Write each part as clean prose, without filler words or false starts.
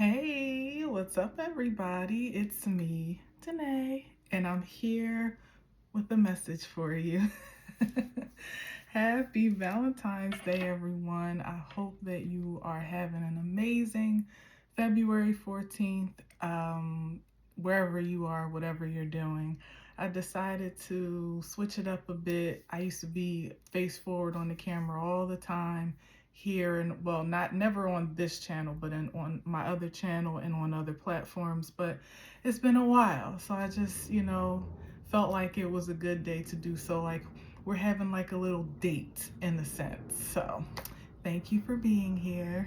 Hey, what's up, everybody? It's me, Danae, and I'm here with a message for you. Happy Valentine's Day, everyone. I hope that you are having an amazing February 14th, wherever you are, whatever you're doing. I decided to switch it up a bit. I used to be face forward on the camera all the time here, and well, not never on this channel, but on my other channel and on other platforms. But it's been a while, so I just felt like it was a good day to do so. Like, we're having like a little date in a sense. So thank you for being here.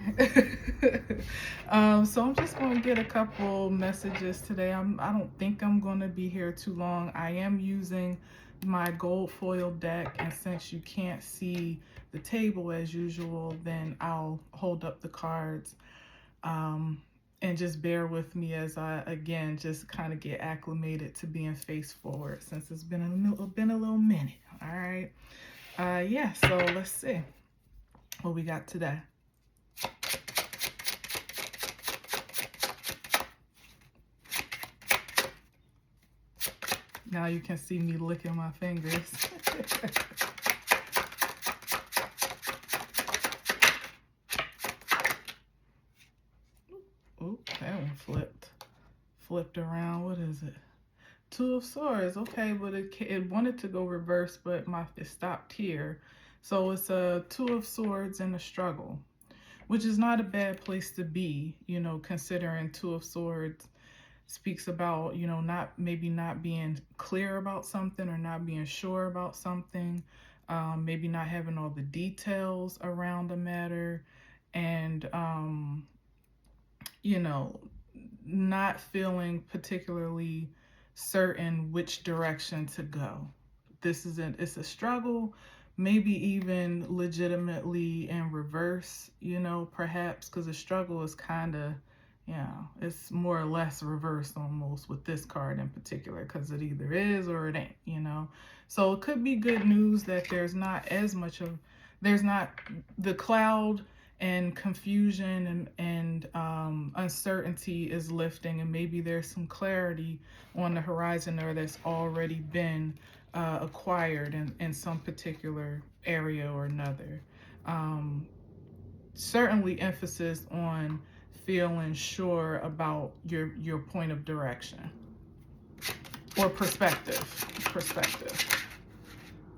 So I'm just going to get a couple messages today. I don't think I'm going to be here too long. I am using my gold foil deck, and since you can't see the table as usual, then I'll hold up the cards. And just bear with me as I again just kind of get acclimated to being face forward, since it's been a little minute. All right. Yeah, so let's see what we got today. Now you can see me licking my fingers. Oh, that one flipped around. What is it? Two of Swords. Okay, but it wanted to go reverse, but it stopped here. So it's a Two of Swords and a struggle, which is not a bad place to be, considering Two of Swords speaks about, not being clear about something or not being sure about something, maybe not having all the details around the matter, and, not feeling particularly certain which direction to go. It's a struggle, maybe even legitimately in reverse, perhaps, because the struggle is kind of, it's more or less reversed almost with this card in particular, because it either is or it ain't. So it could be good news that there's not the cloud and confusion and uncertainty is lifting, and maybe there's some clarity on the horizon, or that's already been acquired in some particular area or another. Certainly emphasis on feeling sure about your point of direction or perspective.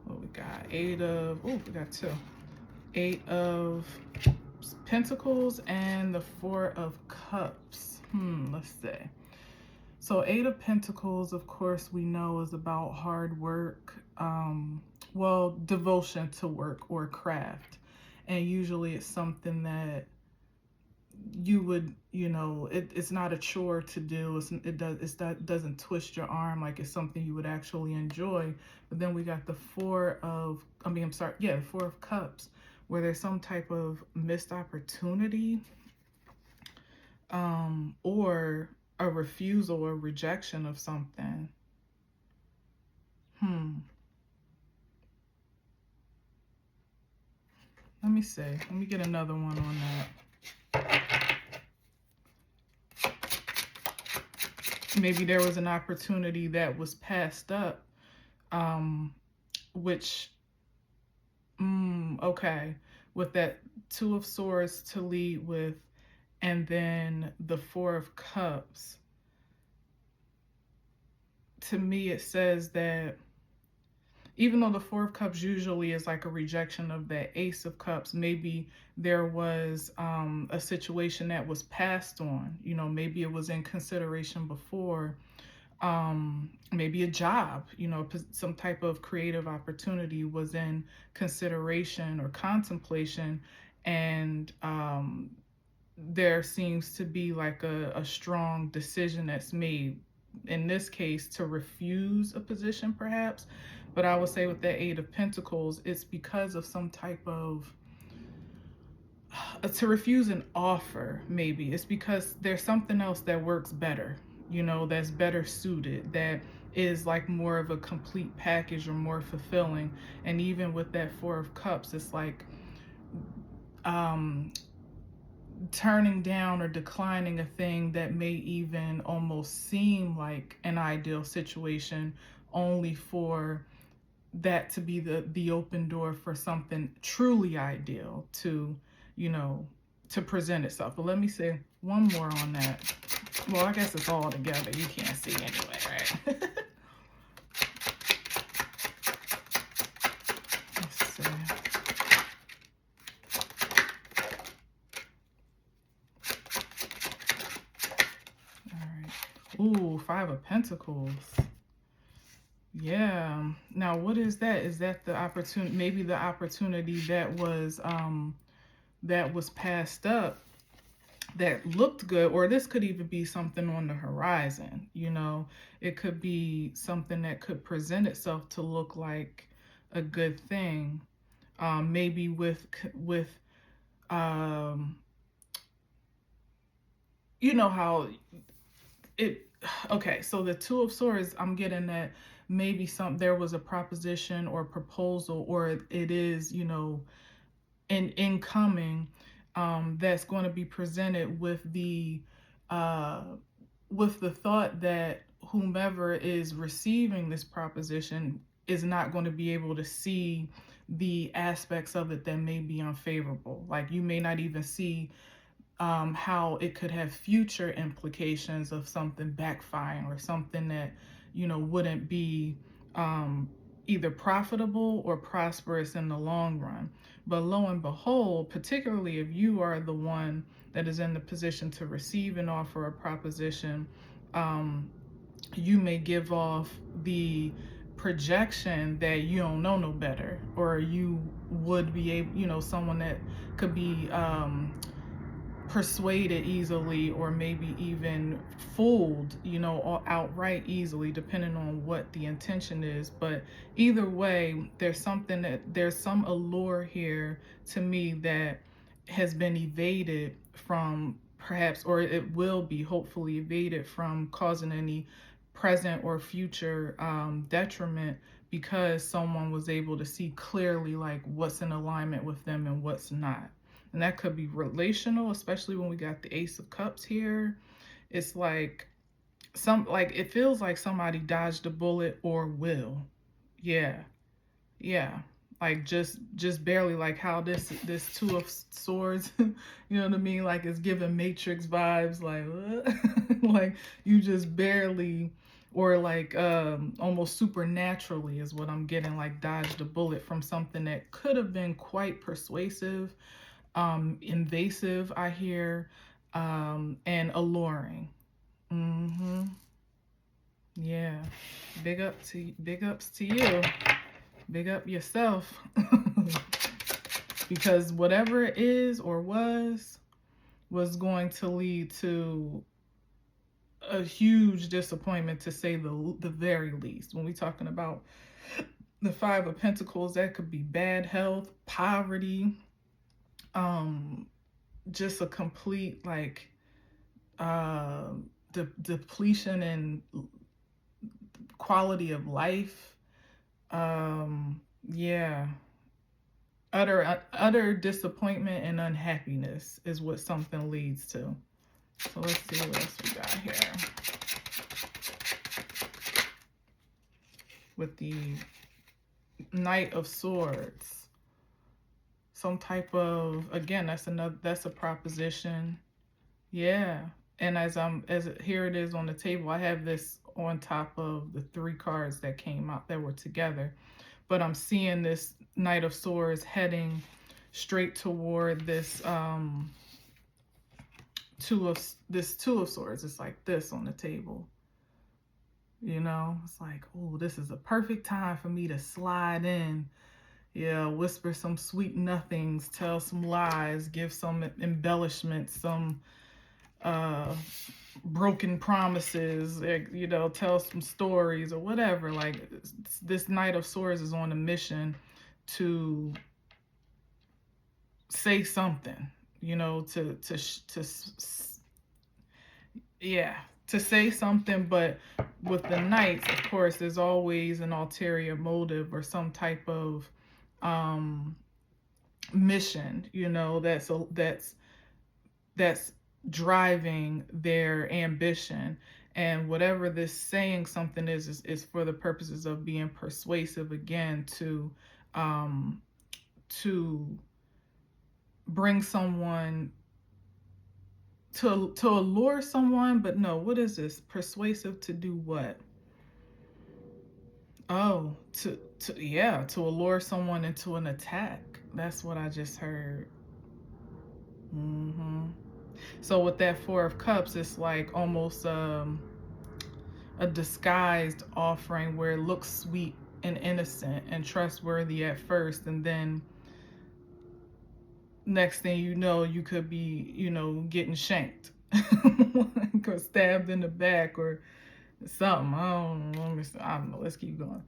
What we got? We got two. 8 of Pentacles and the 4 of Cups. Let's see. So 8 of Pentacles, of course, we know is about hard work, devotion to work or craft. And usually it's something that you would, it's not a chore to do. It doesn't twist your arm, like it's something you would actually enjoy. But then we got the 4 of Cups, where there's some type of missed opportunity, or a refusal or rejection of something. Let me see. Let me get another one on that. Maybe there was an opportunity that was passed up, which, okay, with that 2 of Swords to lead with, and then the 4 of Cups. To me, it says that even though the 4 of Cups usually is like a rejection of that Ace of Cups, maybe there was a situation that was passed on. Maybe it was in consideration before. Maybe a job, some type of creative opportunity was in consideration or contemplation, and there seems to be like a strong decision that's made, in this case, to refuse a position perhaps. But I would say with that 8 of Pentacles, it's because of some type of, to refuse an offer, maybe. It's because there's something else that works better, that's better suited, that is like more of a complete package or more fulfilling. And even with that 4 of Cups, it's like, turning down or declining a thing that may even almost seem like an ideal situation, only for that to be the open door for something truly ideal to, you know, to present itself. But let me say one more on that. Well, I guess it's all together. You can't see anyway, right? Let's see. All right. Ooh, Five of Pentacles. Yeah. Now, what is that? Is that the opportunity? Maybe the opportunity that was passed up, that looked good, or this could even be something on the horizon. You know, it could be something that could present itself to look like a good thing. Maybe with you know how it. Okay, so the Two of Swords, I'm getting that maybe there was a proposition or proposal, or it is, you know, an incoming, that's going to be presented uh, with the thought that whomever is receiving this proposition is not going to be able to see the aspects of it that may be unfavorable. Like, you may not even see how it could have future implications of something backfiring, or something that, you know, wouldn't be um, either profitable or prosperous in the long run. But lo and behold, particularly if you are the one that is in the position to receive an offer or proposition, um, you may give off the projection that you don't know no better, or you would be able, you know, someone that could be persuaded easily, or maybe even fooled, you know, or outright easily, depending on what the intention is. But either way, there's some allure here to me that has been evaded from, perhaps, or it will be hopefully evaded from causing any present or future detriment, because someone was able to see clearly like what's in alignment with them and what's not. And that could be relational, especially when we got the Ace of Cups here. It's like it feels like somebody dodged a bullet or will. Yeah. Yeah. Like just barely, like how this Two of Swords, you know what I mean? Like, it's giving Matrix vibes, like what? Like, you just barely, or like almost supernaturally is what I'm getting, like dodged a bullet from something that could have been quite persuasive, invasive, I hear, and alluring. Mm-hmm. Yeah. Big ups to you. Big up yourself. Because whatever it is or was going to lead to a huge disappointment, to say the very least. When we're talking about the Five of Pentacles, that could be bad health, poverty, just a complete, like, depletion in quality of life. Yeah, utter disappointment and unhappiness is what something leads to. So let's see what else we got here with the Knight of Swords. Some type of, again, that's a proposition. Yeah. And here it is on the table, I have this on top of the three cards that came out that were together. But I'm seeing this Knight of Swords heading straight toward this Two of Swords. It's like this on the table. You know, it's like, oh, this is a perfect time for me to slide in. Yeah, whisper some sweet nothings, tell some lies, give some embellishments, some broken promises, you know, tell some stories or whatever. Like, this Knight of Swords is on a mission to say something, you know, yeah, to say something. But with the Knights, of course, there's always an ulterior motive or some type of mission, you know, that's that's driving their ambition. And whatever this saying something is for the purposes of being persuasive again, um, to bring someone, to allure someone. But no, what is this? Persuasive to do what? Oh, to allure someone into an attack. That's what I just heard. hmm So with that Four of Cups, it's like almost a disguised offering where it looks sweet and innocent and trustworthy at first, and then next thing you know, you could be, getting shanked or stabbed in the back or something. I don't know. Let's keep going.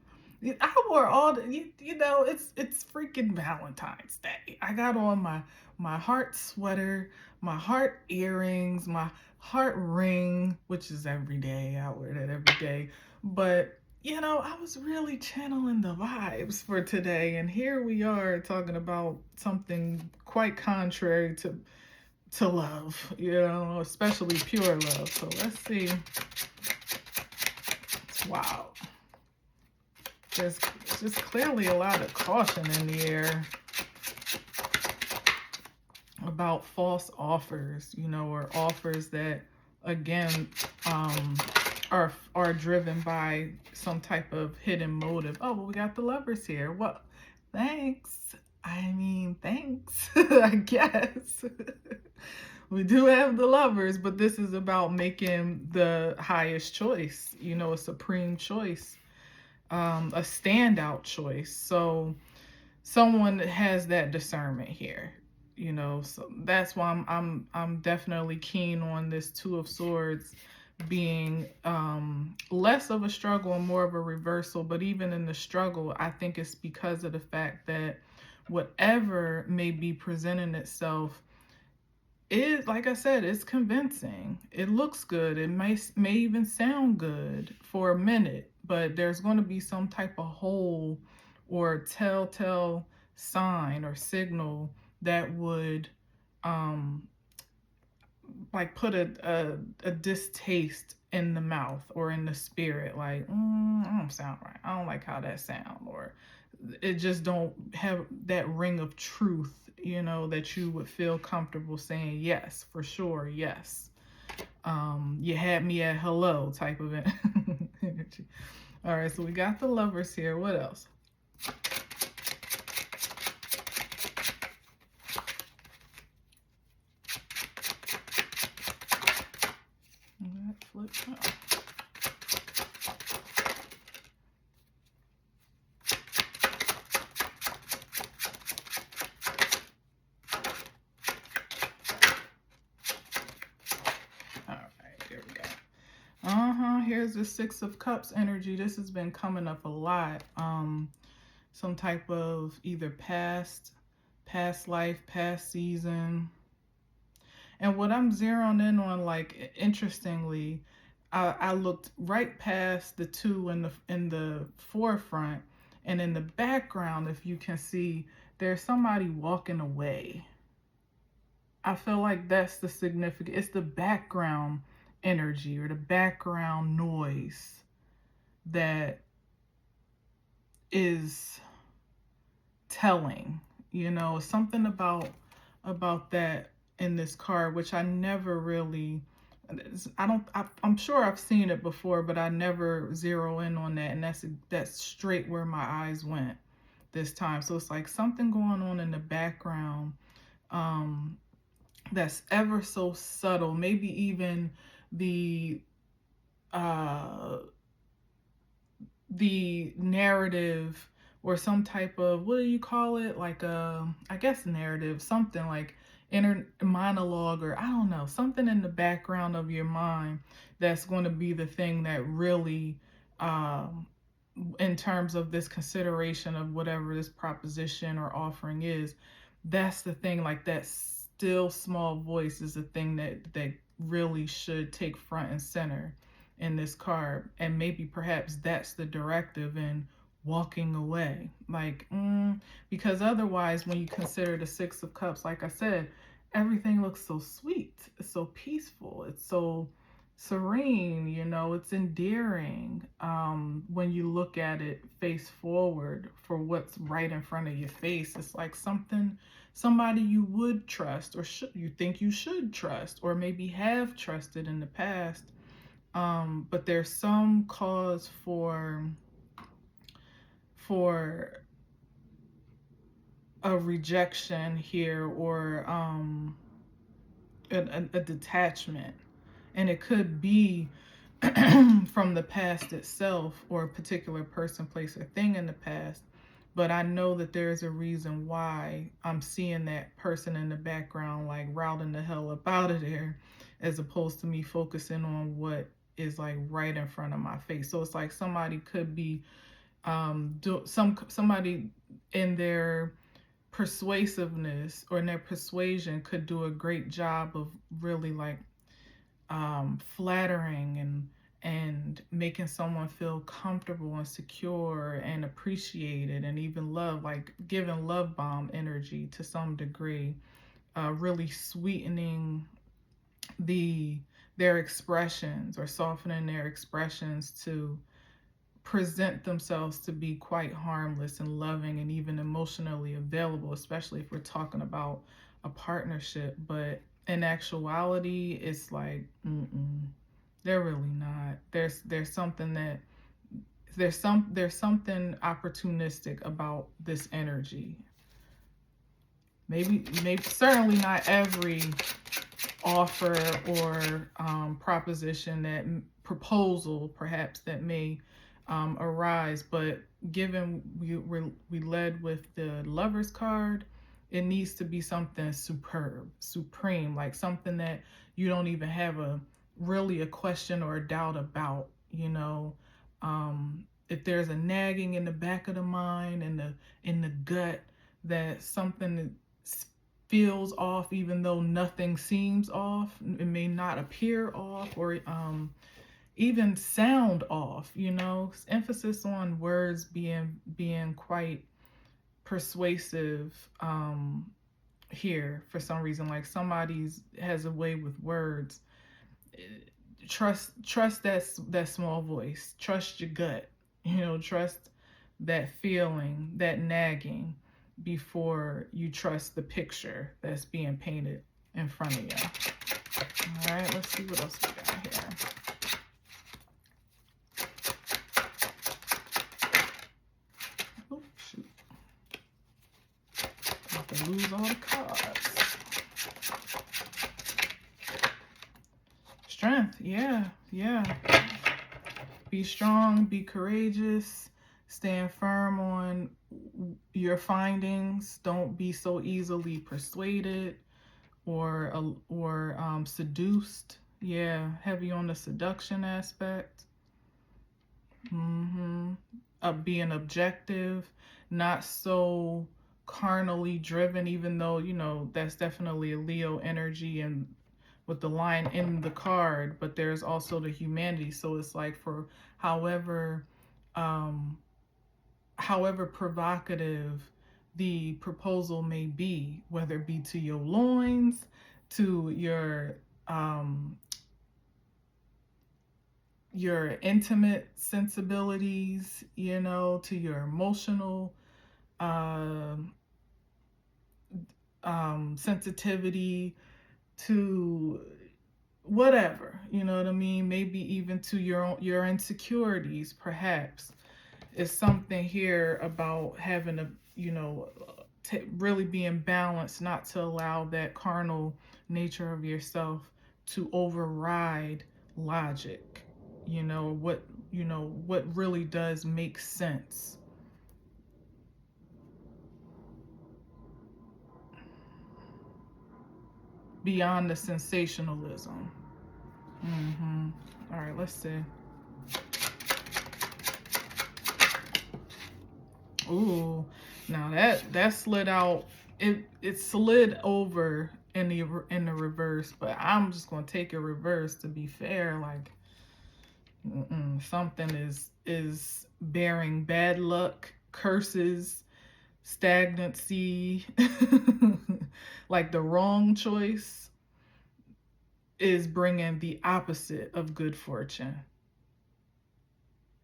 I wore all the, it's freaking Valentine's Day. I got on my heart sweater, my heart earrings, my heart ring, which is every day. I wear that every day. But I was really channeling the vibes for today, and here we are talking about something quite contrary to love, especially pure love. So let's see. Wow. There's just clearly a lot of caution in the air about false offers, or offers that, again, are driven by some type of hidden motive. Oh, well, we got the Lovers here. Well, thanks. I mean, thanks, I guess. We do have the Lovers, but this is about making the highest choice, a supreme choice, a standout choice. So someone has that discernment here, so that's why I'm definitely keen on this Two of Swords being less of a struggle and more of a reversal. But even in the struggle, I think it's because of the fact that whatever may be presenting itself is, like I said, it's convincing. It looks good. It may even sound good for a minute, but there's going to be some type of hole or telltale sign or signal that would like put a distaste in the mouth or in the spirit, like I don't sound right, I don't like how that sound, or it just don't have that ring of truth, that you would feel comfortable saying yes, for sure, yes. You had me at hello type of energy. All right, so we got the Lovers here. What else? That flips out. Here's the Six of Cups energy. This has been coming up a lot. Some type of either past life, past season. And what I'm zeroing in on, like, interestingly, I looked right past the two in the forefront, and in the background, if you can see, there's somebody walking away. I feel like that's the significant. It's the background energy or the background noise that is telling, something about that in this card, which I never really, I'm sure I've seen it before, but I never zero in on that. And that's straight where my eyes went this time. So it's like something going on in the background, that's ever so subtle, maybe even the narrative or some type of, what do you call it, like I guess narrative, something like inner monologue, or I don't know, something in the background of your mind that's going to be the thing that really, in terms of this consideration of whatever this proposition or offering is, that's the thing. Like, that still small voice is the thing that really should take front and center in this card. And maybe perhaps that's the directive in walking away. Like, because otherwise, when you consider the Six of Cups, like I said, everything looks so sweet. It's so peaceful. It's so serene, you know, it's endearing when you look at it face forward for what's right in front of your face. It's like somebody you would trust, or should you think you should trust, or maybe have trusted in the past. But there's some cause for a rejection here, or a detachment, and it could be from the past itself, or a particular person, place, or thing in the past. But I know that there's a reason why I'm seeing that person in the background, like routing the hell up out of there, as opposed to me focusing on what is like right in front of my face. So it's like somebody could be somebody in their persuasiveness or in their persuasion could do a great job of really like flattering and making someone feel comfortable and secure and appreciated, and even love, like giving love bomb energy to some degree, really sweetening their expressions, or softening their expressions to present themselves to be quite harmless and loving and even emotionally available, especially if we're talking about a partnership. But in actuality, it's like, they're really not. There's something that there's something opportunistic about this energy. Maybe certainly not every offer or proposition, that proposal perhaps, that may arise, but given we led with the Lover's card, it needs to be something superb, supreme, like something that you don't even have a question or a doubt about, you know. If there's a nagging in the back of the mind and in the gut, that something feels off, even though nothing seems off. It may not appear off, or even sound off. You know, emphasis on words being quite persuasive here for some reason. Like somebody's has a way with words. Trust that small voice. Trust your gut. You know, trust that feeling, that nagging, before you trust the picture that's being painted in front of you. All right, let's see what else we got here. Oh, shoot. I have to lose all the cards. Strength, yeah. Be strong, be courageous, stand firm on your findings. Don't be so easily persuaded or seduced. Yeah, heavy on the seduction aspect. Being objective, not so carnally driven, even though, you know, that's definitely a Leo energy, and with the line in the card, but there's also the humanity. So it's like, for however provocative the proposal may be, whether it be to your loins, to your intimate sensibilities, you know, to your emotional sensitivity, to whatever, you know what I mean? Maybe even to your insecurities, perhaps. Is something here about having a, you know, really being balanced, not to allow that carnal nature of yourself to override logic. You know what really does make sense. Beyond the sensationalism. All right, let's see. Ooh, now that slid out. It slid over in the reverse, but I'm just gonna take a reverse to be fair. Like, something is bearing bad luck, curses, stagnancy, like the wrong choice is bringing the opposite of good fortune.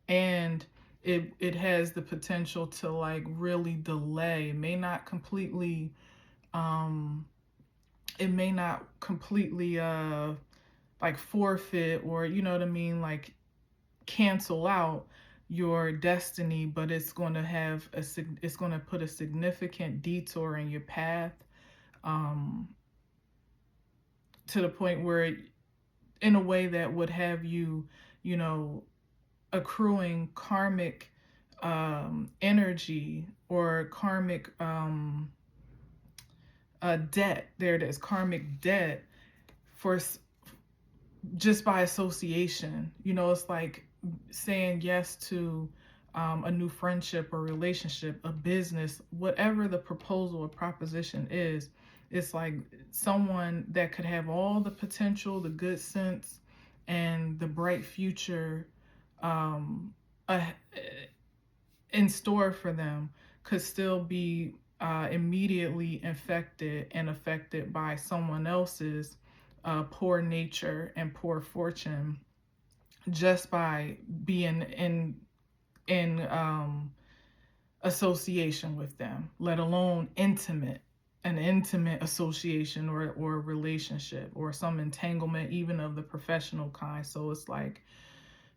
And it has the potential to like really delay. It may not completely um like forfeit, or you know what I mean, like cancel out your destiny, but it's going to have it's going to put a significant detour in your path, um to the point where in a way that would have you, you know, accruing karmic energy or karmic debt. There it is, karmic debt for just by association. You know, it's like saying yes to a new friendship or relationship, a business, whatever the proposal or proposition is. It's like someone that could have all the potential, the good sense, and the bright future um, uh, in store for them could still be immediately infected and affected by someone else's poor nature and poor fortune, just by being in association with them, let alone an intimate association or relationship or some entanglement, even of the professional kind. So it's like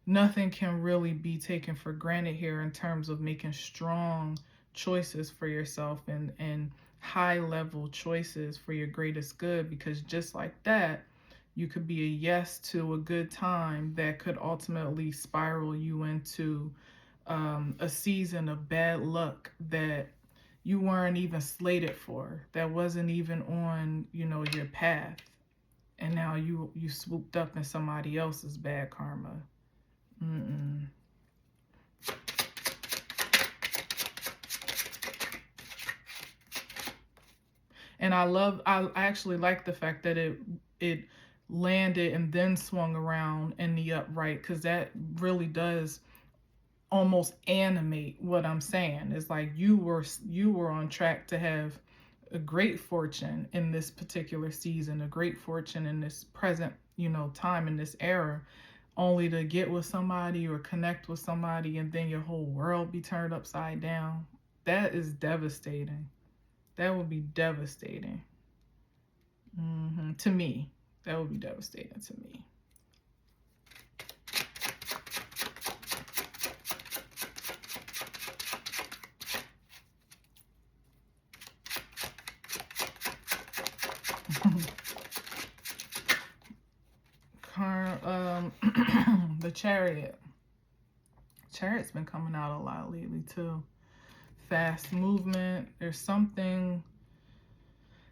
nothing can really be taken for granted here in terms of making strong choices for yourself and high level choices for your greatest good, because just like that, you could be a yes to a good time that could ultimately spiral you into a season of bad luck that you weren't even slated for, that wasn't even on, you know, your path, and now you swooped up in somebody else's bad karma. Mm-mm. And I actually like the fact that it landed and then swung around in the upright, because that really does almost animate what I'm saying. It's like you were on track to have a great fortune in this particular season, a great fortune in this present, you know, time, in this era, only to get with somebody or connect with somebody and then your whole world be turned upside down. That is devastating. That would be devastating. To me, that would be devastating to me. The chariot. Chariot's been coming out a lot lately too. Fast movement. There's something.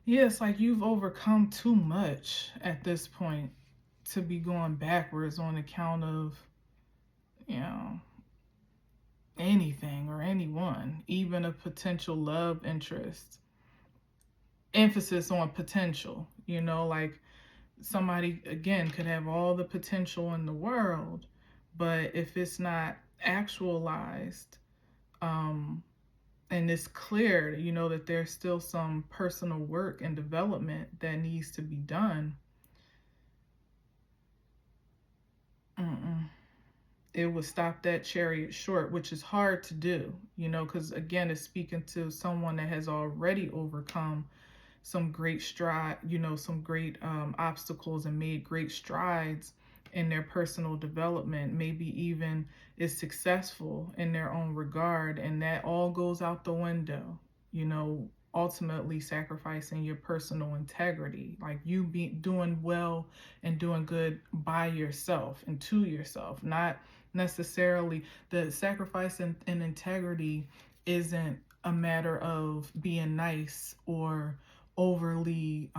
Yeah, it's like you've overcome too much at this point to be going backwards on account of, you know, anything or anyone, even a potential love interest. Emphasis on potential, you know, like somebody again could have all the potential in the world, but if it's not actualized, um, and it's clear, you know, that there's still some personal work and development that needs to be done, it would stop that chariot short, which is hard to do, you know, because again, it's speaking to someone that has already overcome some great stride, you know, some great obstacles and made great strides in their personal development, maybe even is successful in their own regard, and that all goes out the window, you know, ultimately sacrificing your personal integrity, like you be doing well and doing good by yourself and to yourself, not necessarily the sacrifice and integrity isn't a matter of being nice or overly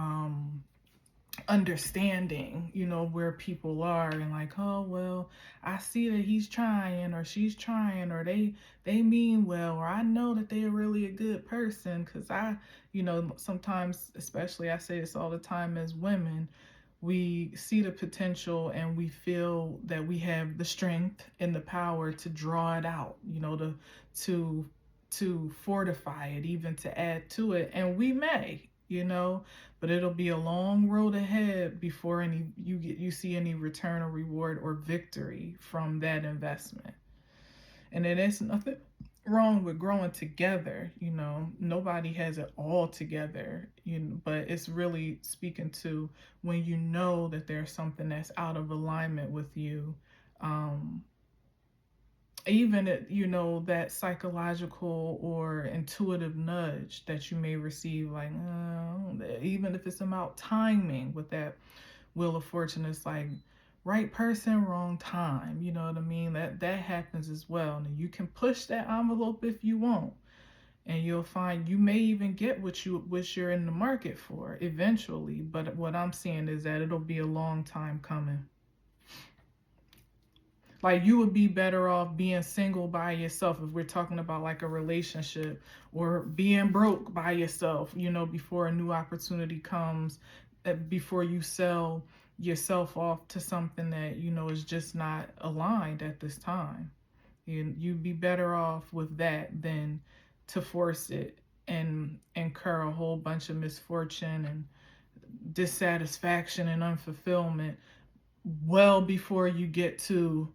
understanding, you know, where people are and like, oh well, I see that he's trying or she's trying or they mean well, or I know that they're really a good person because I, you know, sometimes, especially I say this all the time, as women, we see the potential and we feel that we have the strength and the power to draw it out, you know, to to fortify it, even to add to it. And we may, but it'll be a long road ahead before you see any return or reward or victory from that investment. And then there's nothing wrong with growing together. Nobody has it all together, but it's really speaking to when you know that there's something that's out of alignment with you. um, Even that psychological or intuitive nudge that you may receive, like, even if it's about timing with that Wheel of Fortune, it's like right person, wrong time. You know what I mean? That happens as well. And you can push that envelope if you want, and you'll find you may even get what you're in the market for eventually. But what I'm seeing is that it'll be a long time coming. Like, you would be better off being single by yourself if we're talking about like a relationship, or being broke by yourself, before a new opportunity comes, before you sell yourself off to something that is just not aligned at this time. You'd be better off with that than to force it and incur a whole bunch of misfortune and dissatisfaction and unfulfillment well before you get to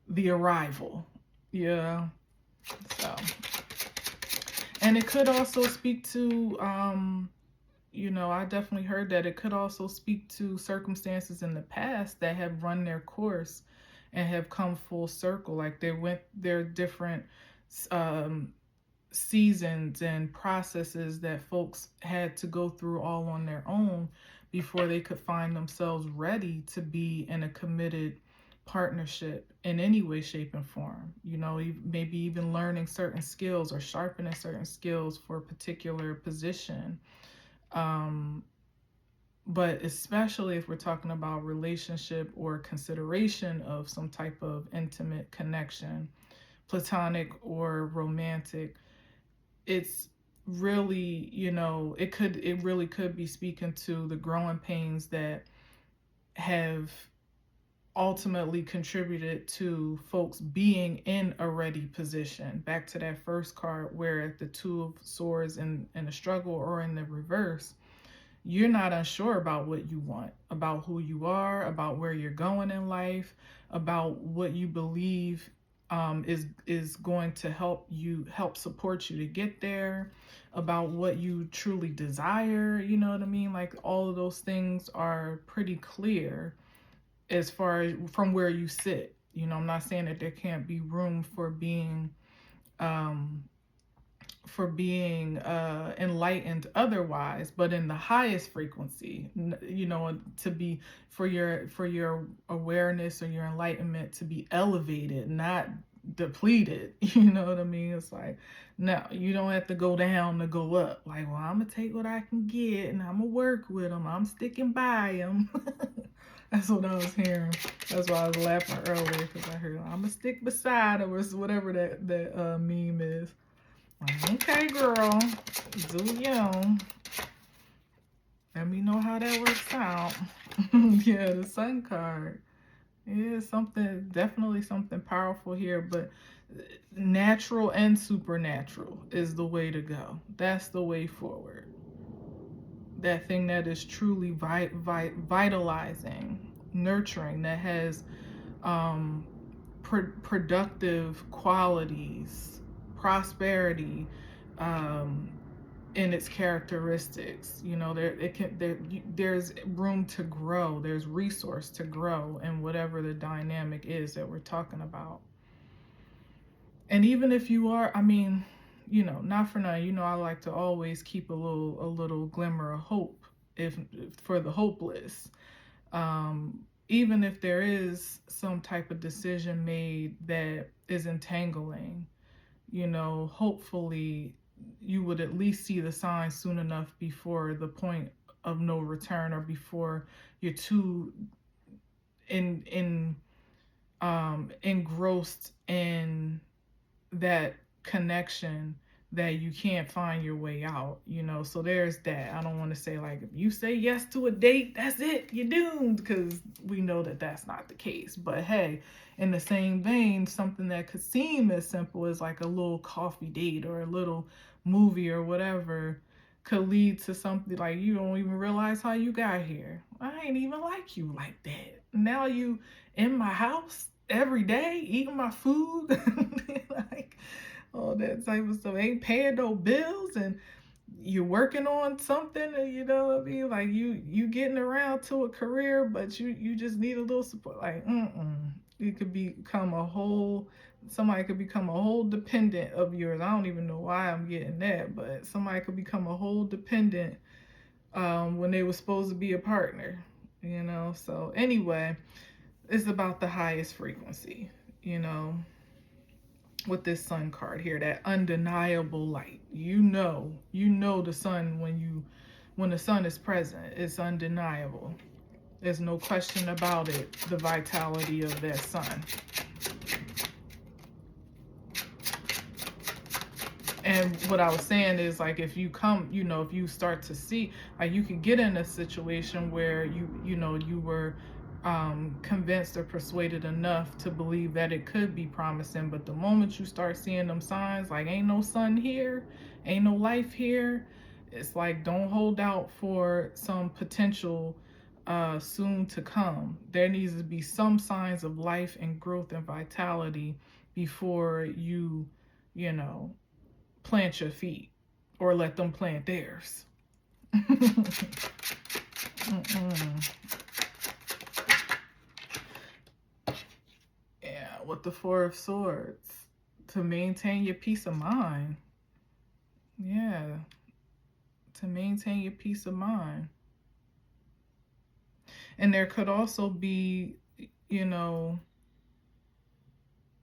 the arrival. Yeah. So, and it could also speak to, I definitely heard that it could also speak to circumstances in the past that have run their course and have come full circle. Like, they went their different um, seasons and processes that folks had to go through all on their own before they could find themselves ready to be in a committed partnership in any way, shape, and form. Maybe even learning certain skills or sharpening certain skills for a particular position. Um, but especially if we're talking about relationship or consideration of some type of intimate connection, platonic or romantic, it's really, it really could be speaking to the growing pains that have ultimately contributed to folks being in a ready position. Back to that first card where at the Two of Swords in a struggle, or in the reverse, you're not unsure about what you want, about who you are, about where you're going in life, about what you believe is going to help support you to get there, about what you truly desire. You know what I mean? Like, all of those things are pretty clear as far as from where you sit. I'm not saying that there can't be room um, enlightened otherwise, but in the highest frequency, to be for your awareness or your enlightenment to be elevated, not depleted. You know what I mean? It's like, no, you don't have to go down to go up. Like, well, I'm gonna take what I can get and I'm gonna work with them, I'm sticking by them. That's what I was hearing. That's why I was laughing earlier, because I heard, I'm gonna stick beside them, or whatever that meme is. Okay, girl, do you? Let me know how that works out. Yeah, the Sun card. Yeah, definitely something powerful here, but natural and supernatural is the way to go. That's the way forward. That thing that is truly vitalizing, nurturing, that has productive qualities, prosperity, um, in its characteristics. There's room to grow. There's resource to grow in whatever the dynamic is that we're talking about. And even if you are, not for nothing, I like to always keep a little glimmer of hope, if for the hopeless. Even if there is some type of decision made that is entangling, hopefully you would at least see the signs soon enough before the point of no return, or before you're too engrossed in that connection that you can't find your way out, you know. So there's that. I don't want to say like if you say yes to a date, that's it, you're doomed, because we know that that's not the case. But hey, in the same vein, something that could seem as simple as like a little coffee date or a little movie or whatever could lead to something like you don't even realize how you got here. I ain't even like you like that. Now you in my house every day eating my food. Like all that type of stuff. Ain't paying no bills, and you're working on something, you know what I mean? Like you getting around to a career, but you just need a little support. Like, you could become a whole, somebody could become a whole dependent of yours. I don't even know why I'm getting that, but somebody could become a whole dependent when they were supposed to be a partner, you know? So anyway, it's about the highest frequency, you know, with this sun card here, that undeniable light. You know the sun when the sun is present, it's undeniable. There's no question about it, the vitality of that sun. And what I was saying is like if you come, you know, if you start to see, like you can get in a situation where you know you were convinced or persuaded enough to believe that it could be promising, but the moment you start seeing them signs like ain't no sun here, ain't no life here, it's like don't hold out for some potential soon to come. There needs to be some signs of life and growth and vitality before you know, plant your feet or let them plant theirs. Yeah, with the Four of Swords, to maintain your peace of mind. Yeah, to maintain your peace of mind. And there could also be, you know,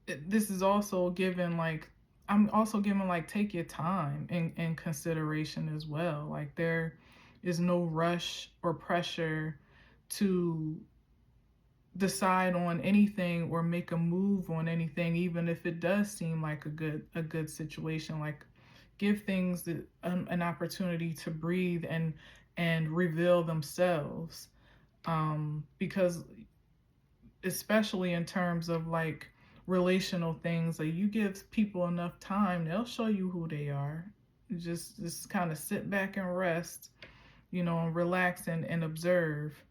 this is also given like, I'm also giving like take your time in consideration as well. Like there is no rush or pressure to decide on anything or make a move on anything, even if it does seem like a good situation. Like give things an opportunity to breathe and reveal themselves, because especially in terms of like relational things, like you give people enough time, they'll show you who they are. Just kind of sit back and rest, you know, and relax and observe.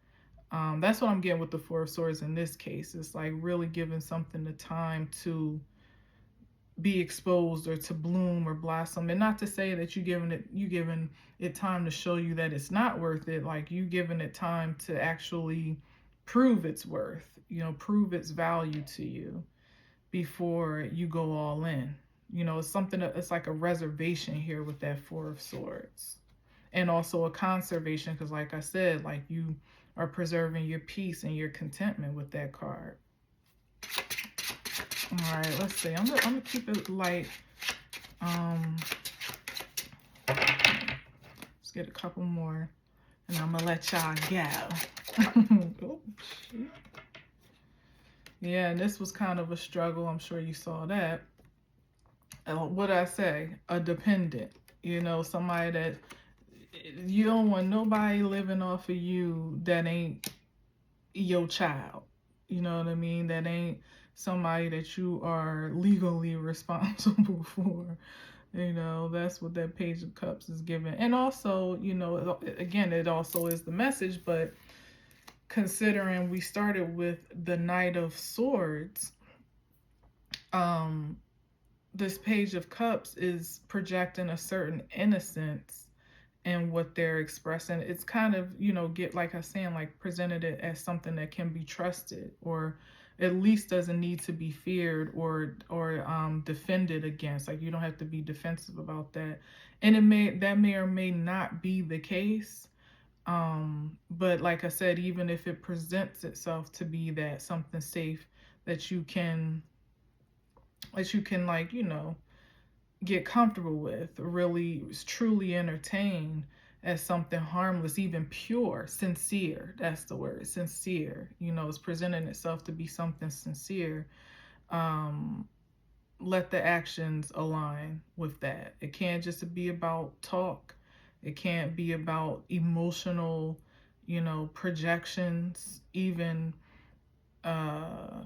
That's what I'm getting with the Four of Swords in this case. It's like really giving something the time to be exposed or to bloom or blossom. And not to say that you giving it time to show you that it's not worth it. Like you giving it time to actually prove its worth, you know, prove its value to you before you go all in. You know, it's something that it's like a reservation here with that Four of Swords. And also a conservation, because like I said, like you are preserving your peace and your contentment with that card. All right, let's see. I'm gonna keep it light. Let's get a couple more, and I'm gonna let y'all go. Oh, yeah, and this was kind of a struggle. I'm sure you saw that. What did I say? A dependent. You know, somebody that you don't want nobody living off of you that ain't your child. You know what I mean? That ain't somebody that you are legally responsible for. You know, that's what that Page of Cups is giving. And also, you know, again, it also is the message, but considering we started with the Knight of Swords, this Page of Cups is projecting a certain innocence and what they're expressing. It's kind of, you know, get like I was saying, like presented it as something that can be trusted, or at least doesn't need to be feared or defended against. Like you don't have to be defensive about that. And that may or may not be the case. But like I said, even if it presents itself to be that something safe that you can like, you know, get comfortable with, really truly entertain as something harmless, even pure, sincere. That's the word, sincere. You know, it's presenting itself to be something sincere. let the actions align with that. It can't just be about talk. It can't be about emotional, projections, even uh,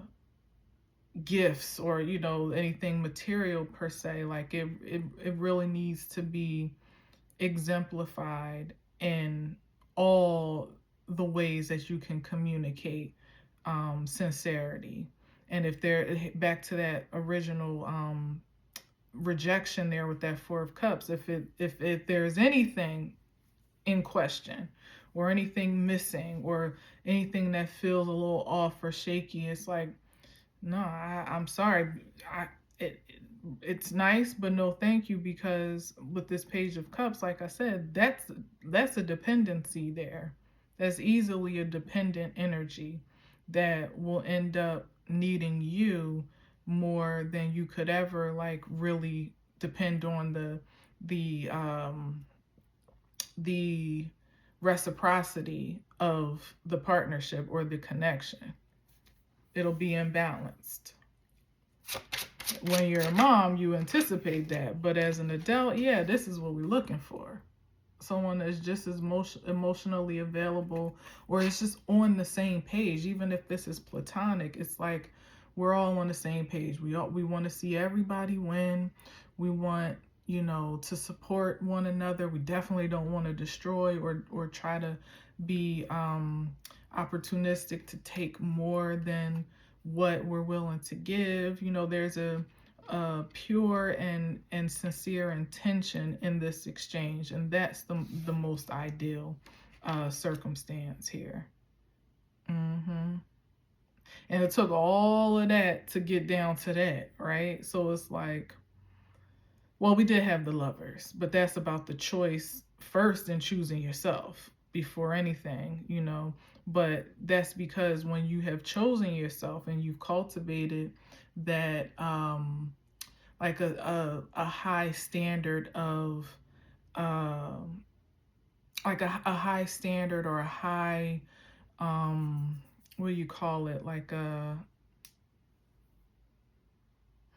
gifts or, anything material per se. Like it really needs to be exemplified in all the ways that you can communicate sincerity. And if they're back to that original rejection there with that Four of Cups, if there's anything in question or anything missing or anything that feels a little off or shaky, it's like, no, I'm sorry. I it it's nice, but no, thank you. Because with this Page of Cups, like I said, that's a dependency there. That's easily a dependent energy that will end up needing you more than you could ever like really depend on the reciprocity of the partnership or the connection. It'll be imbalanced. When you're a mom, you anticipate that, but as an adult, yeah, this is what we're looking for. Someone that's just as emotionally available, or is just on the same page. Even if this is platonic, it's like we're all on the same page. We want to see everybody win. We want, to support one another. We definitely don't want to destroy or try to be opportunistic to take more than what we're willing to give. There's a pure and sincere intention in this exchange, and that's the most ideal circumstance here. Mm-hmm. And it took all of that to get down to that, right? So it's like, well, we did have the Lovers, but that's about the choice first in choosing yourself before anything. But that's because when you have chosen yourself and you've cultivated that like a high standard of um like a high standard or a high what do you call it, like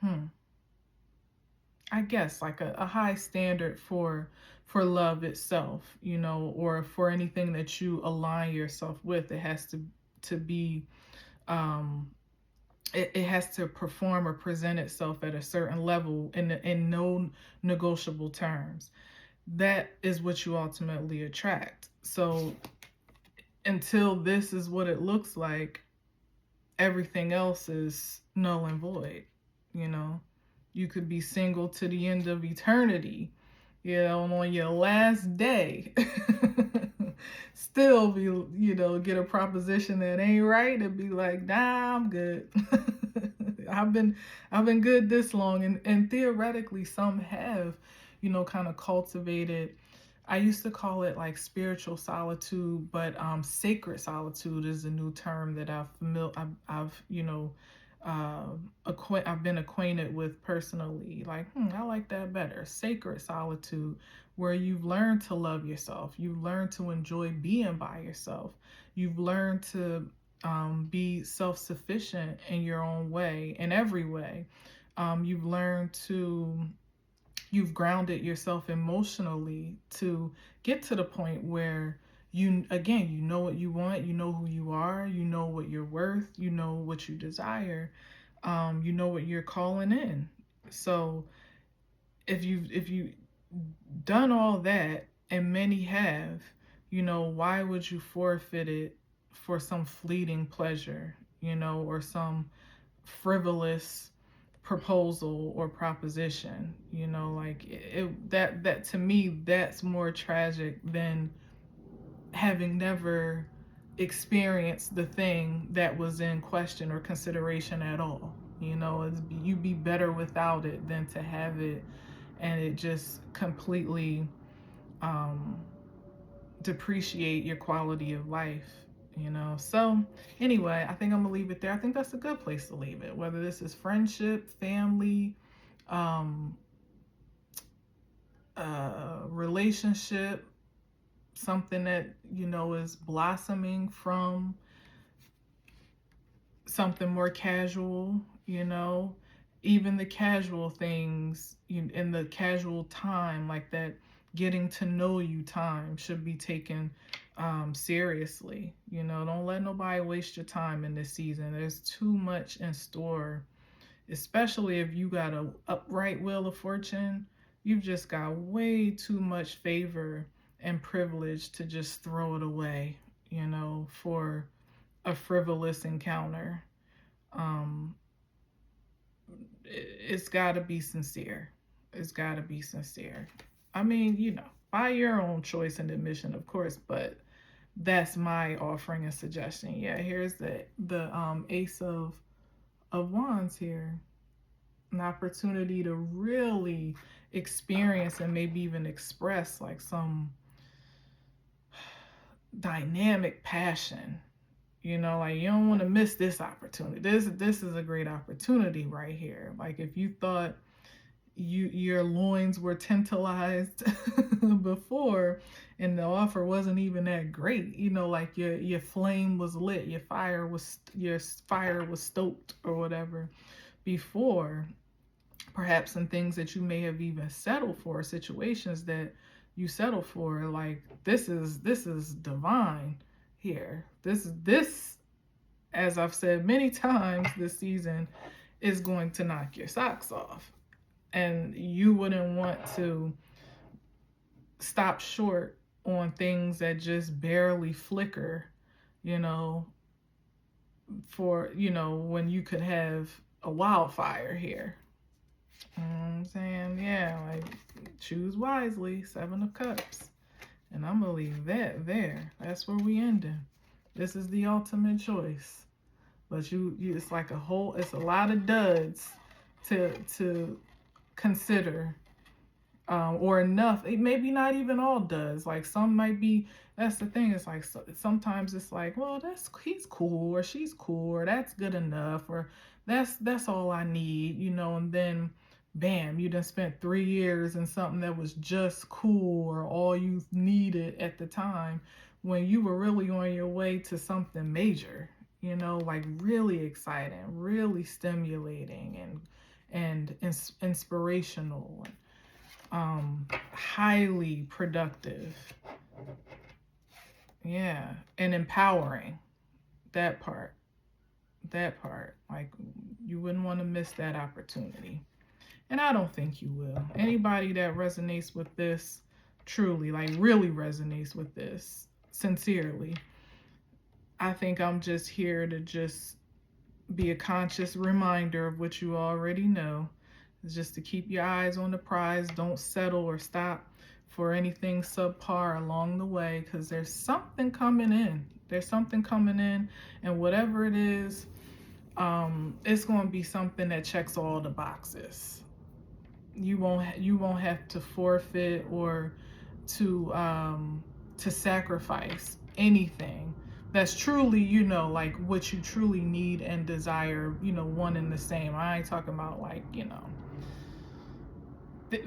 hmm I guess like a high standard for love itself, or for anything that you align yourself with. It has to be um it has to perform or present itself at a certain level in no negotiable terms. That is what you ultimately attract. So until this is what it looks like, everything else is null and void. You know, you could be single to the end of eternity, and on your last day, still be, get a proposition that ain't right and be like, nah, I'm good. I've been I've been good this long, and theoretically some have, kind of cultivated. I used to call it like spiritual solitude, but sacred solitude is a new term that I've I've been acquainted with personally. Like, I like that better. Sacred solitude, where you've learned to love yourself, you've learned to enjoy being by yourself, you've learned to be self-sufficient in your own way, in every way. You've learned to You've grounded yourself emotionally to get to the point where you know what you want, you know who you are, you know what you're worth, you know what you desire, you know what you're calling in. So if you done all that, and many have, why would you forfeit it for some fleeting pleasure, or some frivolous proposal or proposition? Like that to me, that's more tragic than having never experienced the thing that was in question or consideration at all. You'd be better without it than to have it, and it just completely um, depreciate your quality of life. So anyway, I think I'm gonna leave it there. I think that's a good place to leave it, whether this is friendship, family, um relationship, something that is blossoming from something more casual. even the casual things in the casual time, like that getting to know you time, should be taken seriously. Don't let nobody waste your time in this season. There's too much in store, especially if you got a upright wheel of fortune. You've just got way too much favor and privilege to just throw it away, for a frivolous encounter. um it's got to be sincere. It's got to be sincere. I mean, by your own choice and admission, of course, but that's my offering a suggestion. Yeah, here's the Ace of Wands here. An opportunity to really experience and maybe even express like some dynamic passion. Like you don't want to miss this opportunity. This is a great opportunity right here. Like if you thought your loins were tantalized before and the offer wasn't even that great, like your flame was lit, your fire was stoked or whatever before, perhaps some things that you may have even settled for, situations that you settle for, like this is divine here. This, as I've said many times this season, is going to knock your socks off. And you wouldn't want to stop short on things that just barely flicker, you know, when you could have a wildfire here. You know what I'm saying? Yeah, like choose wisely, 7 of Cups. And I'm gonna leave that there. That's where we ending. This is the ultimate choice. But it's like it's a lot of duds to consider, or enough. It maybe not even all does. Like some might be. That's the thing. It's like sometimes it's like, well, he's cool or she's cool or that's good enough or that's all I need, And then, bam, you done spent 3 years in something that was just cool or all you needed at the time, when you were really on your way to something major. Like really exciting, really stimulating, and inspirational, highly productive. Yeah, and empowering. That part. That part. Like you wouldn't want to miss that opportunity. And I don't think you will. Anybody that resonates with this, truly, like really resonates with this sincerely, I think I'm just here to just be a conscious reminder of what you already know. It's just to keep your eyes on the prize. Don't settle or stop for anything subpar along the way, because there's something coming in. There's something coming in, and whatever it is, it's going to be something that checks all the boxes. You won't have to forfeit or to sacrifice anything that's truly, like what you truly need and desire, one and the same. I ain't talking about like,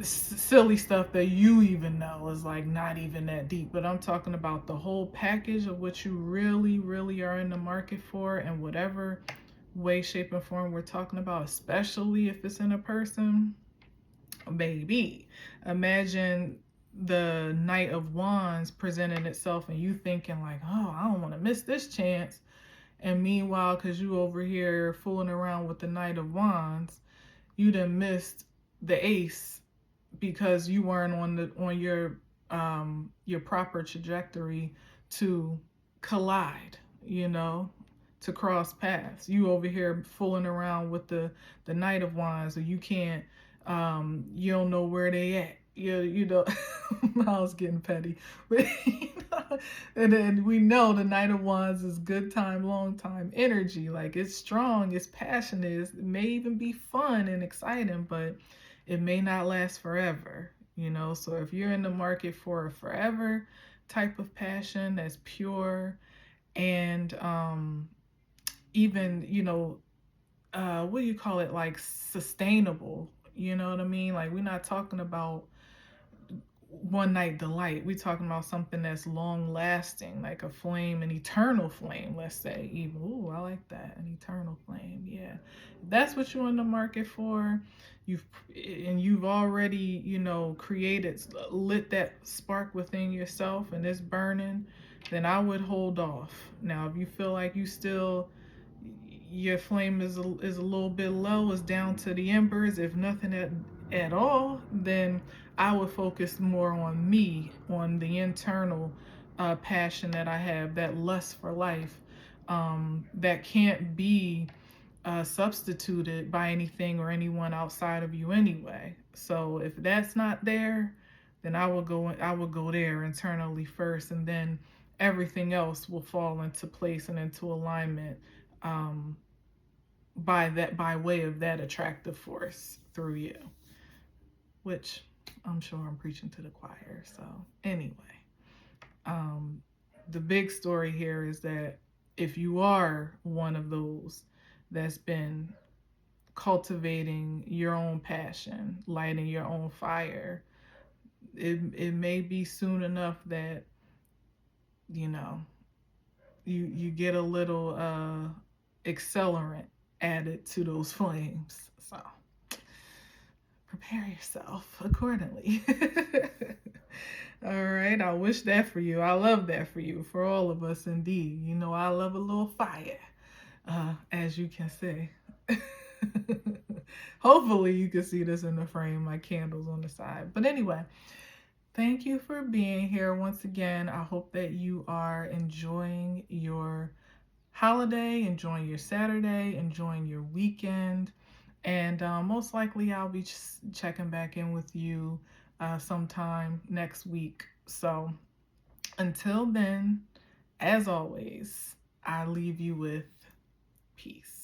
silly stuff that you even know is like not even that deep, but I'm talking about the whole package of what you really, really are in the market for, and whatever way, shape, and form we're talking about, especially if it's in a person. Baby, imagine the Knight of Wands presenting itself and you thinking like, oh, I don't want to miss this chance. And meanwhile, because you over here fooling around with the Knight of Wands, you done missed the ace because you weren't on your proper trajectory to collide, to cross paths. You over here fooling around with the Knight of Wands, or you can't, you don't know where they at. I was getting petty, but and then we know the Knight of Wands is good time, long time energy. Like it's strong, it's passionate, it may even be fun and exciting, but it may not last forever. So if you're in the market for a forever type of passion that's pure and even, what do you call it, like sustainable, you know what I mean? Like we're not talking about one night delight. We talking about something that's long lasting, like a flame, an eternal flame, let's say. Even, ooh, I like that, an eternal flame. Yeah, if that's what you're in the market for. You've you've already, created, lit that spark within yourself, and it's burning. Then I would hold off. Now, if you feel like your flame is a little bit low, it's down to the embers, if nothing at all, then I would focus more on me, on the internal passion that I have, that lust for life, that can't be substituted by anything or anyone outside of you anyway. So if that's not there, then I will go there internally first, and then everything else will fall into place and into alignment, um, by way of that attractive force through you, which I'm sure I'm preaching to the choir. So anyway, um, the big story here is that if you are one of those that's been cultivating your own passion, lighting your own fire, it may be soon enough that you know you get a little accelerant added to those flames. So prepare yourself accordingly. All right, I wish that for you. I love that for you, for all of us indeed. I love a little fire, as you can see. Hopefully you can see this in the frame, my candles on the side. But anyway, thank you for being here once again. I hope that you are enjoying your holiday, enjoying your Saturday, enjoying your weekend. And most likely I'll be checking back in with you sometime next week. So until then, as always, I leave you with peace.